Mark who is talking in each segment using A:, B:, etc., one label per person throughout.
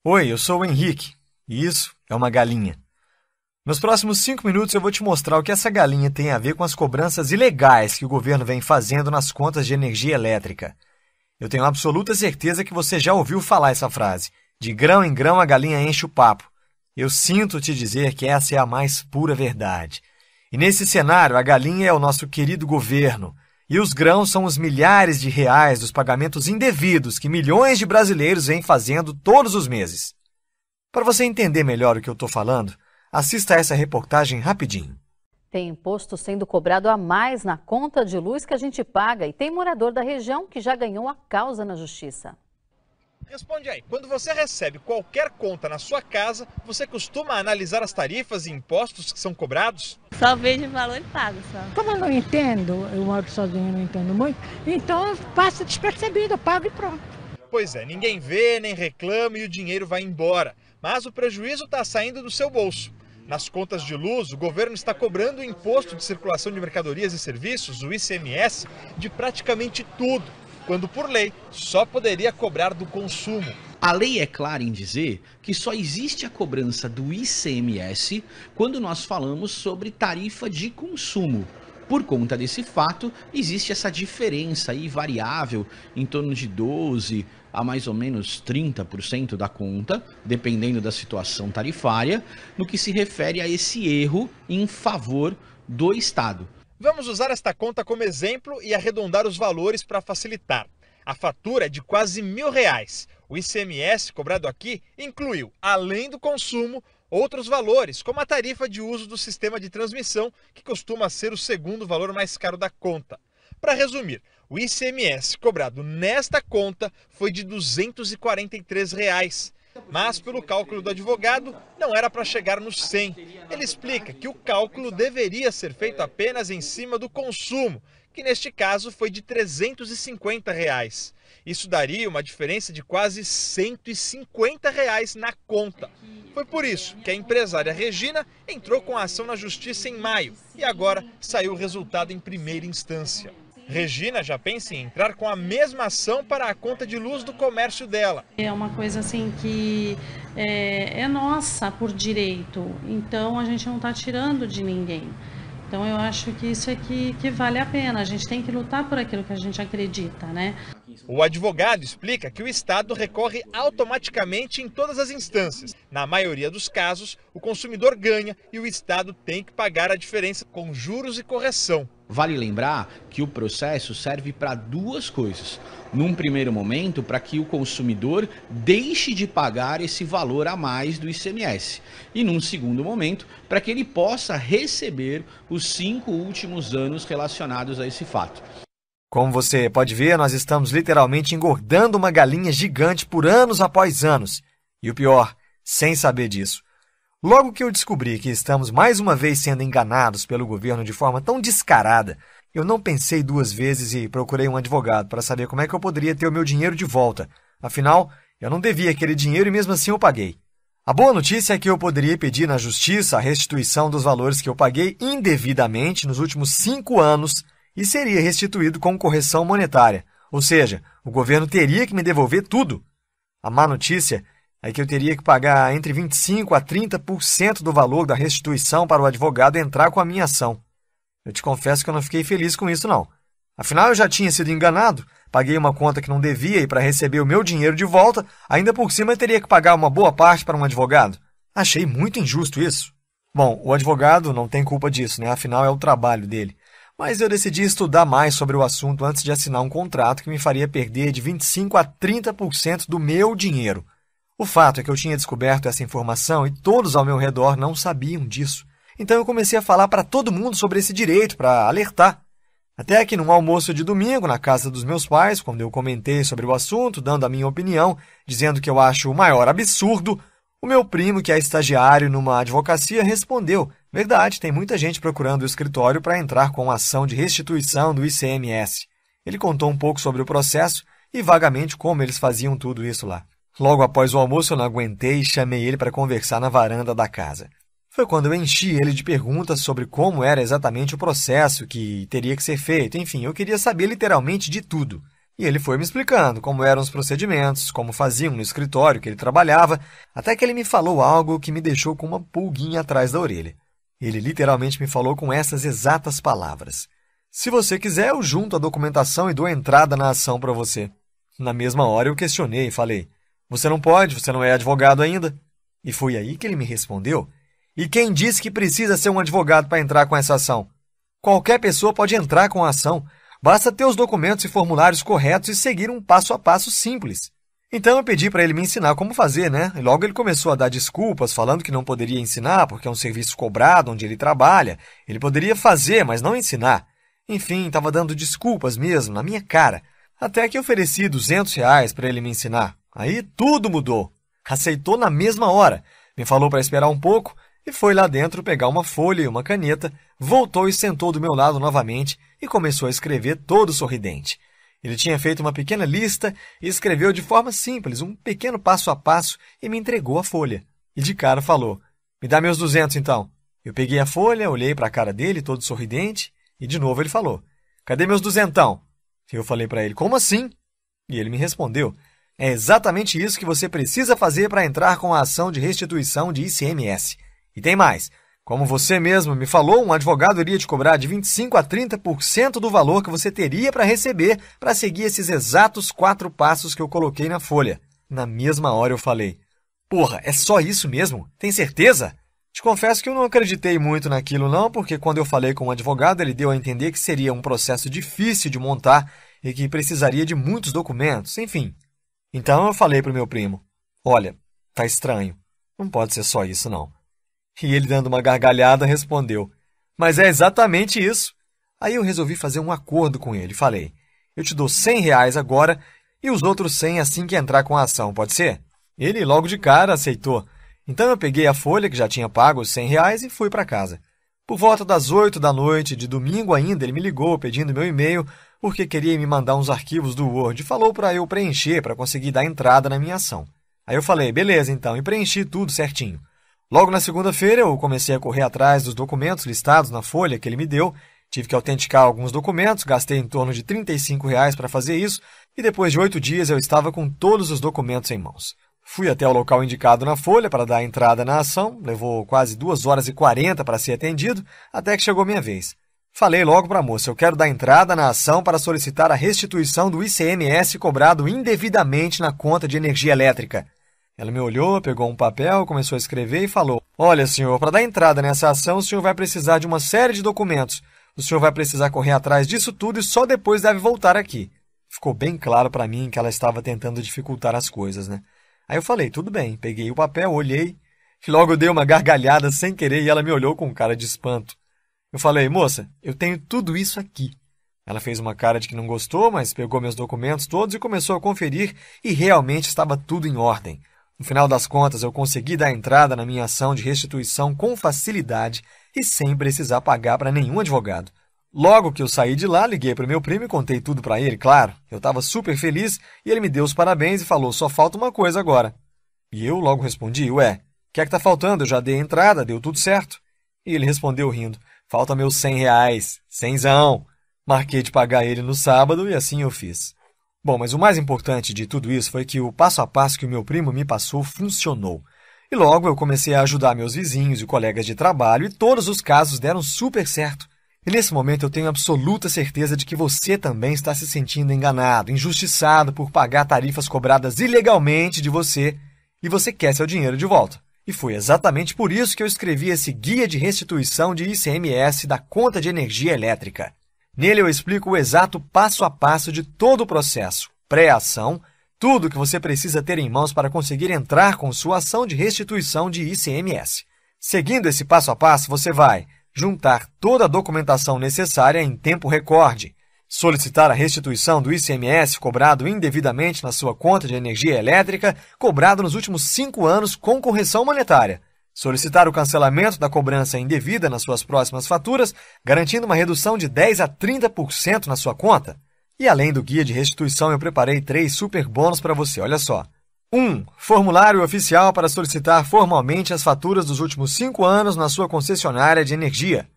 A: Oi, eu sou o Henrique, e isso é uma galinha. Nos próximos 5 minutos eu vou te mostrar o que essa galinha tem a ver com as cobranças ilegais que o governo vem fazendo nas contas de energia elétrica. Eu tenho absoluta certeza que você já ouviu falar essa frase. De grão em grão a galinha enche o papo. Eu sinto te dizer que essa é a mais pura verdade. E nesse cenário, a galinha é o nosso querido governo. E os grãos são os milhares de reais dos pagamentos indevidos que milhões de brasileiros vêm fazendo todos os meses. Para você entender melhor o que eu estou falando, assista a essa reportagem rapidinho.
B: Tem imposto sendo cobrado a mais na conta de luz que a gente paga e tem morador da região que já ganhou a causa na justiça.
C: Responde aí, quando você recebe qualquer conta na sua casa, você costuma analisar as tarifas e impostos que são cobrados?
D: Só vejo o valor e pago só.
E: Como eu não entendo, eu moro sozinho, não entendo muito, então passa despercebido, eu pago e pronto.
C: Pois é, ninguém vê, nem reclama e o dinheiro vai embora. Mas o prejuízo está saindo do seu bolso. Nas contas de luz, o governo está cobrando o Imposto de Circulação de Mercadorias e Serviços, o ICMS, de praticamente tudo, quando por lei só poderia cobrar do consumo.
F: A lei é clara em dizer que só existe a cobrança do ICMS quando nós falamos sobre tarifa de consumo. Por conta desse fato, existe essa diferença aí variável em torno de 12% a mais ou menos 30% da conta, dependendo da situação tarifária, no que se refere a esse erro em favor do Estado.
C: Vamos usar esta conta como exemplo e arredondar os valores para facilitar. A fatura é de quase R$1.000. O ICMS cobrado aqui incluiu, além do consumo, outros valores, como a tarifa de uso do sistema de transmissão, que costuma ser o segundo valor mais caro da conta. Para resumir, o ICMS cobrado nesta conta foi de R$243. Mas, pelo cálculo do advogado, não era para chegar nos 100. Ele explica que o cálculo deveria ser feito apenas em cima do consumo, que neste caso foi de R$350. Isso daria uma diferença de quase R$150 na conta. Foi por isso que a empresária Regina entrou com a ação na justiça em maio e agora saiu o resultado em primeira instância. Regina já pensa em entrar com a mesma ação para a conta de luz do comércio dela.
G: É uma coisa assim que é nossa por direito, então a gente não está tirando de ninguém. Então eu acho que isso é que vale a pena, a gente tem que lutar por aquilo que a gente acredita, né?
C: O advogado explica que o Estado recorre automaticamente em todas as instâncias. Na maioria dos casos, o consumidor ganha e o Estado tem que pagar a diferença com juros e correção.
F: Vale lembrar que o processo serve para duas coisas. Num primeiro momento, para que o consumidor deixe de pagar esse valor a mais do ICMS. E num segundo momento, para que ele possa receber os 5 últimos anos relacionados a esse fato.
A: Como você pode ver, nós estamos literalmente engordando uma galinha gigante por anos após anos. E o pior, sem saber disso. Logo que eu descobri que estamos mais uma vez sendo enganados pelo governo de forma tão descarada, eu não pensei 2 vezes e procurei um advogado para saber como é que eu poderia ter o meu dinheiro de volta. Afinal, eu não devia aquele dinheiro e mesmo assim eu paguei. A boa notícia é que eu poderia pedir na justiça a restituição dos valores que eu paguei indevidamente nos últimos 5 anos e seria restituído com correção monetária. Ou seja, o governo teria que me devolver tudo. A má notícia é que eu teria que pagar entre 25% a 30% do valor da restituição para o advogado entrar com a minha ação. Eu te confesso que eu não fiquei feliz com isso, não. Afinal, eu já tinha sido enganado, paguei uma conta que não devia e para receber o meu dinheiro de volta, ainda por cima eu teria que pagar uma boa parte para um advogado. Achei muito injusto isso. Bom, o advogado não tem culpa disso, né? Afinal, é o trabalho dele. Mas eu decidi estudar mais sobre o assunto antes de assinar um contrato que me faria perder de 25% a 30% do meu dinheiro. O fato é que eu tinha descoberto essa informação e todos ao meu redor não sabiam disso. Então eu comecei a falar para todo mundo sobre esse direito, para alertar. Até que num almoço de domingo, na casa dos meus pais, quando eu comentei sobre o assunto, dando a minha opinião, dizendo que eu acho o maior absurdo, o meu primo, que é estagiário numa advocacia, respondeu: verdade, tem muita gente procurando o escritório para entrar com ação de restituição do ICMS. Ele contou um pouco sobre o processo e vagamente como eles faziam tudo isso lá. Logo após o almoço eu não aguentei e chamei ele para conversar na varanda da casa. Foi quando eu enchi ele de perguntas sobre como era exatamente o processo que teria que ser feito. Enfim, eu queria saber literalmente de tudo. E ele foi me explicando como eram os procedimentos, como faziam no escritório que ele trabalhava, até que ele me falou algo que me deixou com uma pulguinha atrás da orelha. Ele literalmente me falou com essas exatas palavras: se você quiser, eu junto a documentação e dou entrada na ação para você. Na mesma hora eu questionei e falei: você não pode, você não é advogado ainda. E foi aí que ele me respondeu: e quem disse que precisa ser um advogado para entrar com essa ação? Qualquer pessoa pode entrar com a ação. Basta ter os documentos e formulários corretos e seguir um passo a passo simples. Então eu pedi para ele me ensinar como fazer, né? E logo ele começou a dar desculpas, falando que não poderia ensinar porque é um serviço cobrado onde ele trabalha. Ele poderia fazer, mas não ensinar. Enfim, estava dando desculpas mesmo, na minha cara. Até que ofereci R$200 para ele me ensinar. Aí tudo mudou. Aceitou na mesma hora. Me falou para esperar um pouco e foi lá dentro pegar uma folha e uma caneta, voltou e sentou do meu lado novamente e começou a escrever todo sorridente. Ele tinha feito uma pequena lista e escreveu de forma simples, um pequeno passo a passo, e me entregou a folha. E de cara falou: me dá meus 200 então. Eu peguei a folha, olhei para a cara dele, todo sorridente, e de novo ele falou: cadê meus 200? Eu falei para ele: como assim? E ele me respondeu: é exatamente isso que você precisa fazer para entrar com a ação de restituição de ICMS. E tem mais. Como você mesmo me falou, um advogado iria te cobrar de 25% a 30% do valor que você teria para receber para seguir esses exatos 4 passos que eu coloquei na folha. Na mesma hora eu falei: porra, é só isso mesmo? Tem certeza? Te confesso que eu não acreditei muito naquilo não, porque quando eu falei com o advogado, ele deu a entender que seria um processo difícil de montar e que precisaria de muitos documentos, enfim. Então eu falei para o meu primo: olha, tá estranho, não pode ser só isso não. E ele, dando uma gargalhada, respondeu: mas é exatamente isso. Aí eu resolvi fazer um acordo com ele. Falei: eu te dou R$100 agora e os outros 100 assim que entrar com a ação, pode ser? Ele logo de cara aceitou. Então eu peguei a folha que já tinha pago os R$100 e fui para casa. Por volta das 8 da noite, de domingo ainda, ele me ligou pedindo meu e-mail porque queria me mandar uns arquivos do Word e falou para eu preencher para conseguir dar entrada na minha ação. Aí eu falei: beleza então, e preenchi tudo certinho. Logo na segunda-feira, eu comecei a correr atrás dos documentos listados na folha que ele me deu. Tive que autenticar alguns documentos, gastei em torno de R$35 para fazer isso, e depois de 8 dias eu estava com todos os documentos em mãos. Fui até o local indicado na folha para dar entrada na ação, levou quase 2h40 para ser atendido, até que chegou minha vez. Falei logo para a moça: eu quero dar entrada na ação para solicitar a restituição do ICMS cobrado indevidamente na conta de energia elétrica. Ela me olhou, pegou um papel, começou a escrever e falou: olha, senhor, para dar entrada nessa ação, o senhor vai precisar de uma série de documentos. O senhor vai precisar correr atrás disso tudo e só depois deve voltar aqui. Ficou bem claro para mim que ela estava tentando dificultar as coisas, né? Aí eu falei: tudo bem. Peguei o papel, olhei, e logo dei uma gargalhada sem querer e ela me olhou com cara de espanto. Eu falei: moça, eu tenho tudo isso aqui. Ela fez uma cara de que não gostou, mas pegou meus documentos todos e começou a conferir e realmente estava tudo em ordem. No final das contas, eu consegui dar entrada na minha ação de restituição com facilidade e sem precisar pagar para nenhum advogado. Logo que eu saí de lá, liguei para o meu primo e contei tudo para ele, claro. Eu estava super feliz e ele me deu os parabéns e falou: só falta uma coisa agora. E eu logo respondi: ué, o que é que está faltando? Eu já dei a entrada, deu tudo certo. E ele respondeu rindo: falta meus R$100, cenzão. Marquei de pagar ele no sábado e assim eu fiz. Bom, mas o mais importante de tudo isso foi que o passo a passo que o meu primo me passou funcionou. E logo eu comecei a ajudar meus vizinhos e colegas de trabalho e todos os casos deram super certo. E nesse momento eu tenho absoluta certeza de que você também está se sentindo enganado, injustiçado por pagar tarifas cobradas ilegalmente de você e você quer seu dinheiro de volta. E foi exatamente por isso que eu escrevi esse Guia de Restituição de ICMS da Conta de Energia Elétrica. Nele eu explico o exato passo a passo de todo o processo, pré-ação, tudo que você precisa ter em mãos para conseguir entrar com sua ação de restituição de ICMS. Seguindo esse passo a passo, você vai juntar toda a documentação necessária em tempo recorde, solicitar a restituição do ICMS cobrado indevidamente na sua conta de energia elétrica, cobrado nos últimos 5 anos com correção monetária, solicitar o cancelamento da cobrança indevida nas suas próximas faturas, garantindo uma redução de 10% a 30% na sua conta. E além do guia de restituição, eu preparei 3 super bônus para você, olha só. 1. Formulário oficial para solicitar formalmente as faturas dos últimos 5 anos na sua concessionária de energia.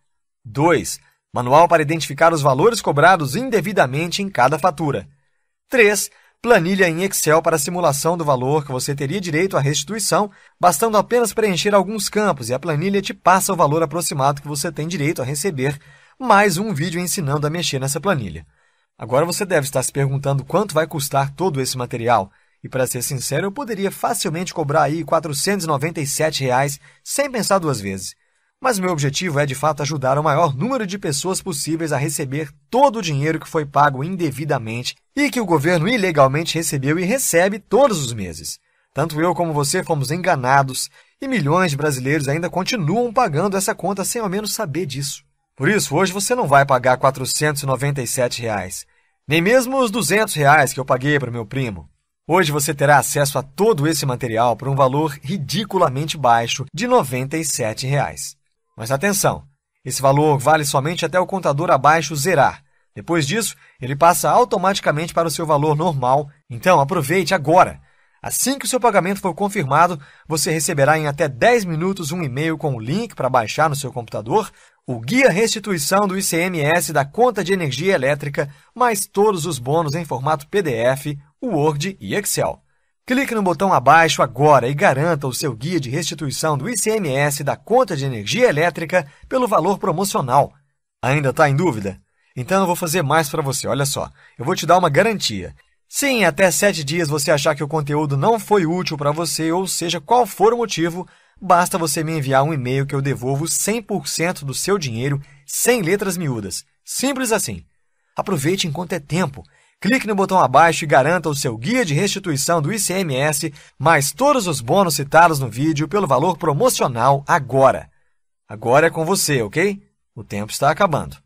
A: 2. Manual para identificar os valores cobrados indevidamente em cada fatura. 3. Planilha em Excel para simulação do valor que você teria direito à restituição, bastando apenas preencher alguns campos e a planilha te passa o valor aproximado que você tem direito a receber, mais um vídeo ensinando a mexer nessa planilha. Agora você deve estar se perguntando quanto vai custar todo esse material. E para ser sincero, eu poderia facilmente cobrar aí R$ 497 sem pensar duas vezes. Mas meu objetivo é de fato ajudar o maior número de pessoas possíveis a receber todo o dinheiro que foi pago indevidamente e que o governo ilegalmente recebeu e recebe todos os meses. Tanto eu como você fomos enganados e milhões de brasileiros ainda continuam pagando essa conta sem ao menos saber disso. Por isso, hoje você não vai pagar R$ 497, nem mesmo os R$ 200 que eu paguei para o meu primo. Hoje você terá acesso a todo esse material por um valor ridiculamente baixo de R$ 97. Mas atenção, esse valor vale somente até o contador abaixo zerar. Depois disso, ele passa automaticamente para o seu valor normal, então aproveite agora! Assim que o seu pagamento for confirmado, você receberá em até 10 minutos um e-mail com o link para baixar no seu computador o Guia Restituição do ICMS da Conta de Energia Elétrica, mais todos os bônus em formato PDF, Word e Excel. Clique no botão abaixo agora e garanta o seu guia de restituição do ICMS da Conta de Energia Elétrica pelo valor promocional. Ainda está em dúvida? Então eu vou fazer mais para você, olha só. Eu vou te dar uma garantia. Se em até 7 dias você achar que o conteúdo não foi útil para você, ou seja, qual for o motivo, basta você me enviar um e-mail que eu devolvo 100% do seu dinheiro, sem letras miúdas. Simples assim. Aproveite enquanto é tempo. Clique no botão abaixo e garanta o seu guia de restituição do ICMS, mais todos os bônus citados no vídeo pelo valor promocional agora. Agora é com você, ok? O tempo está acabando.